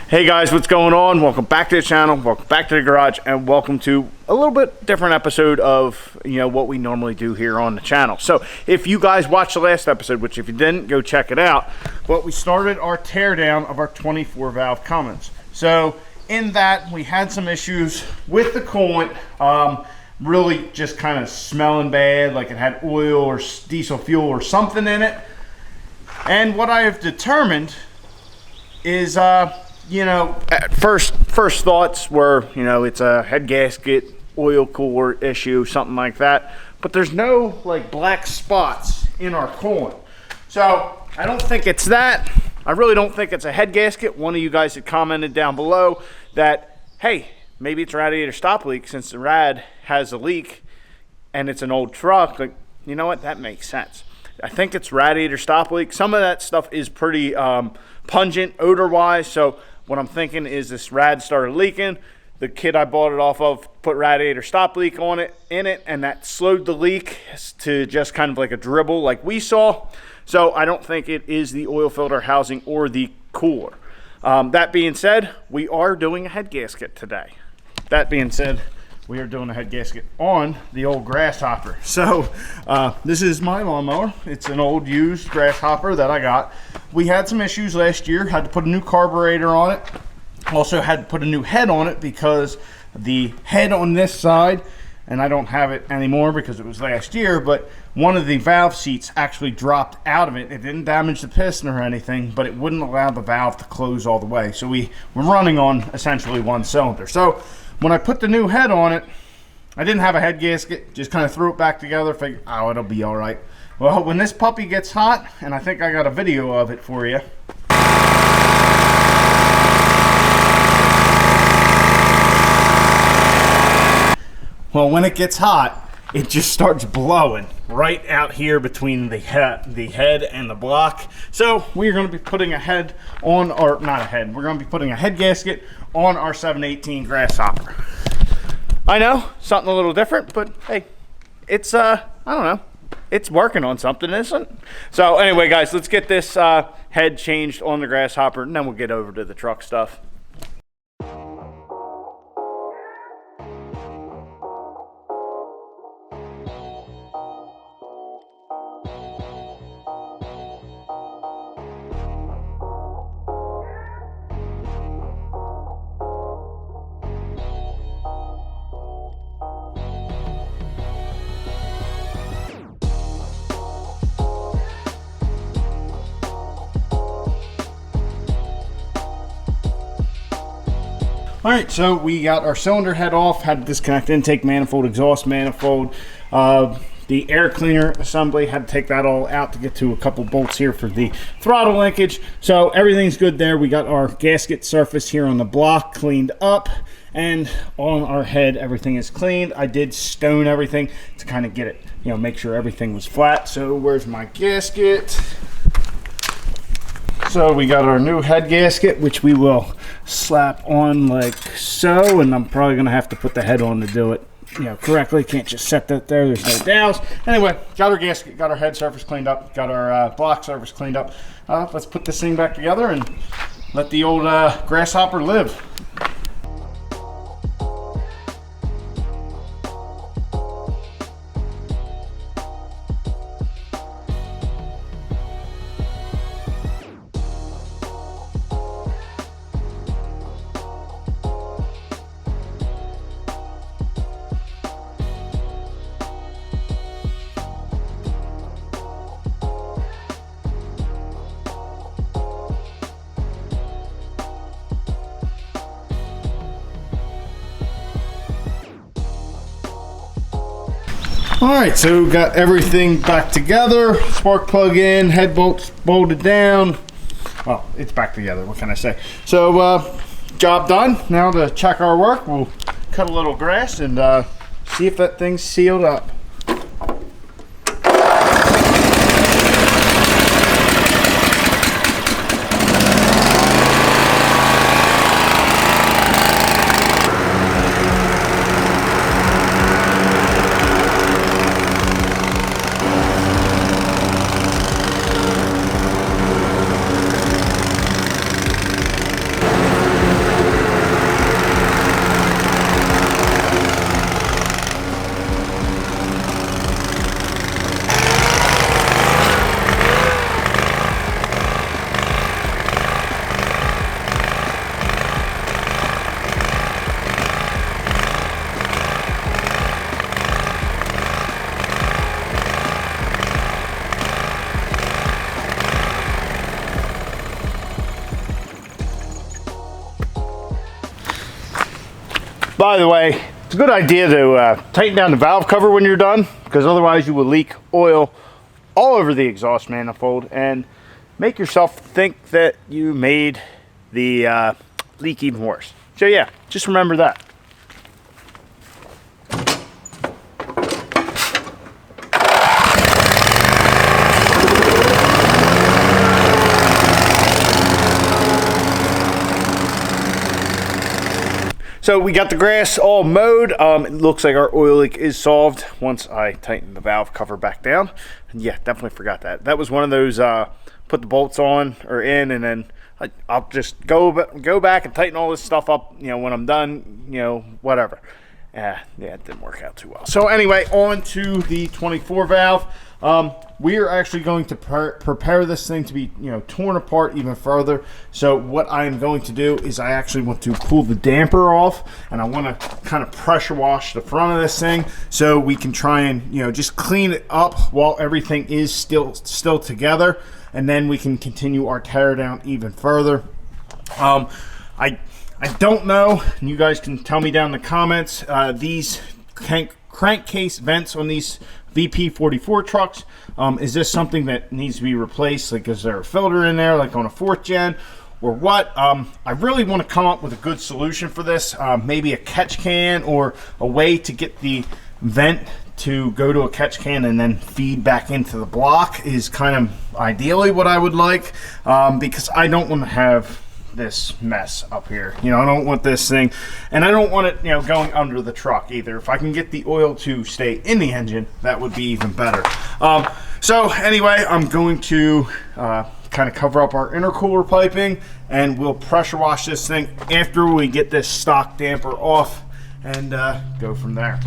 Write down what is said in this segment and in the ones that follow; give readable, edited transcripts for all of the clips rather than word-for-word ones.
Hey guys, what's going on? Welcome back to the channel, welcome back to the garage, and welcome to a little bit different episode of what we normally do here on the channel. So if you guys watched the last episode, which if you didn't, go check it out, but we started our teardown of our 24 valve Cummins. So in that, we had some issues with the coolant, really just kind of smelling bad, like it had oil or diesel fuel or something in it. And what I have determined is first thoughts were, it's a head gasket, oil cooler issue, something like that. But there's no like black spots in our coolant. So I don't think it's that. I really don't think it's a head gasket. One of you guys had commented down below that, hey, maybe it's a radiator stop leak since the rad has a leak and it's an old truck. Like, you know what? That makes sense. I think it's radiator stop leak. Some of that stuff is pretty pungent odor-wise. So what I'm thinking is this rad started leaking. The kid I bought it off of put radiator stop leak in it, and that slowed the leak to just kind of like a dribble like we saw. So I don't think it is the oil filter housing or the cooler. That being said, we are doing a head gasket today. That being said, we are doing a head gasket on the old grasshopper. So this is my lawnmower. It's an old used grasshopper that I got. We had some issues last year, had to put a new carburetor on it. Also had to put a new head on it because the head on this side, and I don't have it anymore because it was last year, but one of the valve seats actually dropped out of it. It didn't damage the piston or anything, but it wouldn't allow the valve to close all the way. So we were running on essentially one cylinder. So when I put the new head on it, I didn't have a head gasket, just kind of threw it back together, figured, oh, it'll be all right. Well, when this puppy gets hot, and I think I got a video of it for you. Well, when it gets hot, it just starts blowing right out here between the head and the block. So we're going to be putting a head on, or not a head, we're going to be putting a head gasket on our 718 grasshopper. I know, something a little different, but hey, it's, I don't know, it's working on something, isn't it? So anyway, guys, let's get this head changed on the grasshopper, and then we'll get over to the truck stuff. All right, so we got our cylinder head off, had to disconnect intake manifold, exhaust manifold, the air cleaner assembly, had to take that all out to get to a couple bolts here for the throttle linkage. So everything's good there. We got our gasket surface here on the block cleaned up, and on our head, everything is cleaned. I did stone everything to kind of get it, make sure everything was flat. So where's my gasket? So we got our new head gasket, which we will slap on like so, and I'm probably gonna have to put the head on to do it correctly. Can't just set that there, there's no dowels. Anyway, got our gasket, got our head surface cleaned up, got our block surface cleaned up. Let's put this thing back together and let the old grasshopper live. All right, so we got everything back together. Spark plug in, head bolts bolted down. Well, it's back together, what can I say? So, job done. Now to check our work, we'll cut a little grass and see if that thing's sealed up. By the way, it's a good idea to tighten down the valve cover when you're done, because otherwise you will leak oil all over the exhaust manifold and make yourself think that you made the leak even worse. So yeah, just remember that. So we got the grass all mowed. It looks like our oil leak is solved once I tighten the valve cover back down. And yeah, definitely forgot that. That was one of those put the bolts on or in, and then I'll just go back and tighten all this stuff up, you know, when I'm done, you know, whatever. Yeah, it didn't work out too well. So anyway, on to the 24 valve. We are actually going to prepare this thing to be, you know, torn apart even further. So what I am going to do is I actually want to pull the damper off, and I want to kind of pressure wash the front of this thing so we can try and, you know, just clean it up while everything is still together, and then we can continue our tear down even further. I don't know, and you guys can tell me down in the comments, these crankcase vents on these VP44 trucks, is this something that needs to be replaced? Like, is there a filter in there, like on a 4th gen, or what? I really want to come up with a good solution for this. Maybe a catch can, or a way to get the vent to go to a catch can and then feed back into the block is kind of ideally what I would like, because I don't want to have this mess up here. You know, I don't want this thing, and I don't want it, you know, going under the truck either. If I can get the oil to stay in the engine, that would be even better. So anyway, I'm going to kind of cover up our intercooler piping, and we'll pressure wash this thing after we get this stock damper off, and go from there.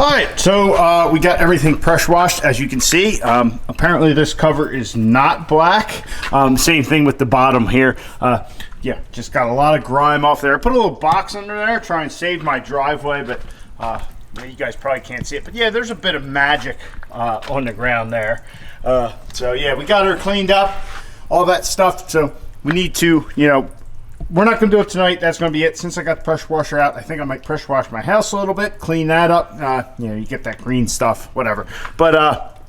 Alright, so we got everything pressure washed, as you can see. Apparently this cover is not black. Same thing with the bottom here. Yeah, just got a lot of grime off there. I put a little box under there, try and save my driveway, but you guys probably can't see it. But yeah, there's a bit of magic on the ground there. So yeah, we got her cleaned up, all that stuff. So we need to, you know, we're not going to do it tonight. That's going to be it. Since I got the pressure washer out, I think I might pressure wash my house a little bit, clean that up. You know, you get that green stuff, whatever. But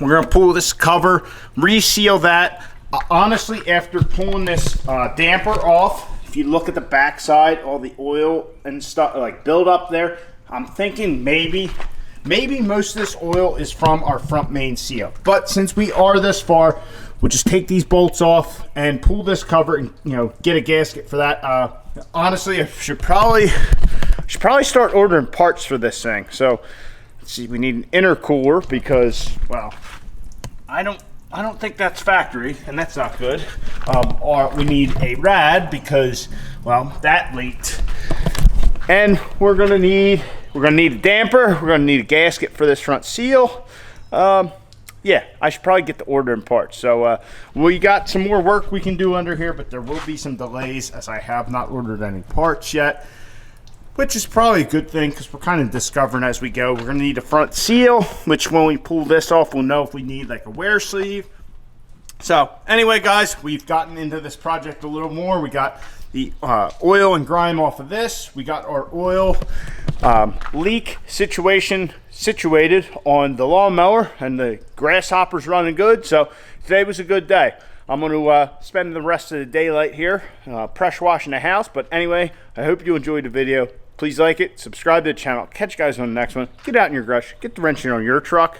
we're going to pull this cover, reseal that. Honestly, after pulling this damper off, if you look at the back side, all the oil and stuff like build up there, I'm thinking maybe most of this oil is from our front main seal. But since we are this far, we'll just take these bolts off and pull this cover and, you know, get a gasket for that. Honestly, I should probably start ordering parts for this thing. So let's see, we need an intercooler because, well, I don't think that's factory, and that's not good. Or we need a rad because, well, that leaked. And we're gonna need a damper. We're gonna need a gasket for this front seal. Yeah, I should probably get the ordering parts. So we got some more work we can do under here, but there will be some delays as I have not ordered any parts yet, which is probably a good thing because we're kind of discovering as we go. We're going to need a front seal, which when we pull this off, we'll know if we need like a wear sleeve. So anyway, guys, we've gotten into this project a little more. We got the oil and grime off of this. We got our oil leak situated on the lawnmower, and the grasshopper's running good. So today was a good day. I'm going to spend the rest of the daylight here pressure washing the house. But anyway, I hope you enjoyed the video. Please like it, subscribe to the channel. Catch you guys on the next one. Get out in your garage, get the wrench in on your truck,